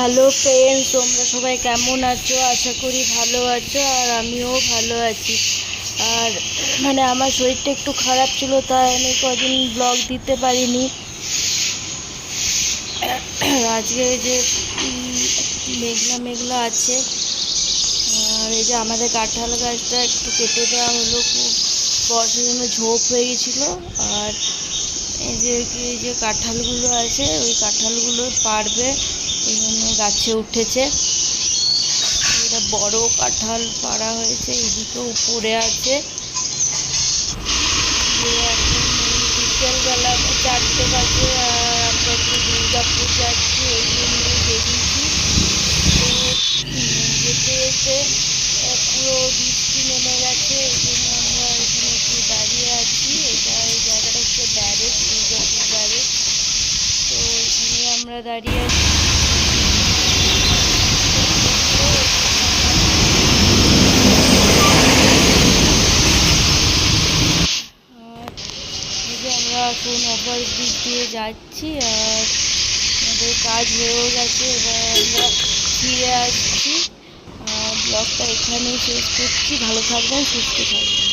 Hello friends, তোমরা সবাই কেমন আছো? আশা করি ভালো আছো, আর আমিও ভালো আছি। আর আমার শরীরটা একটু খারাপ ছিল, তাই আমি কদিন ব্লগ দিতে পারিনি। আজকে এই যে মেঘলা মেঘলা আছে, আর এই যে আমাদের কাঁঠাল গাছটা একটু কেটে দেওয়া হলো, খুব বর্ষার জন্য ঝোপ হয়ে গেছিলো। আর এই যে কাঁঠালগুলো আছে, ওই কাঁঠালগুলো পারবে, এই জন্য গাছে উঠেছে। এটা বড় কাঁঠাল পাড়া হয়েছে, এদিকে উপরে আছে। এখন বিকেলবেলা 4টে বাজে, আর আমরা একটু দুর্গাপুর যাচ্ছি, ওই জন্য বেরিয়েছি। তো যেতে যেতে পুরো বৃষ্টি নেমে গেছে, এই জন্য আমরা এখানে একটু দাঁড়িয়ে আছি। এই জায়গাটা হচ্ছে ব্যারেজ, দুর্গাপুর ব্যারেজ। তো এখানে আমরা দাঁড়িয়ে আছি। আমরা এখন ওভারব্রিজ দিয়ে যাচ্ছি, আর আমাদের কাজ হয়েও গেছে। এবার আমরা ফিরে আসছি। ব্লগটা এখানেই শেষ করছি। ভালো থাকবেন, সুস্থ থাকবেন।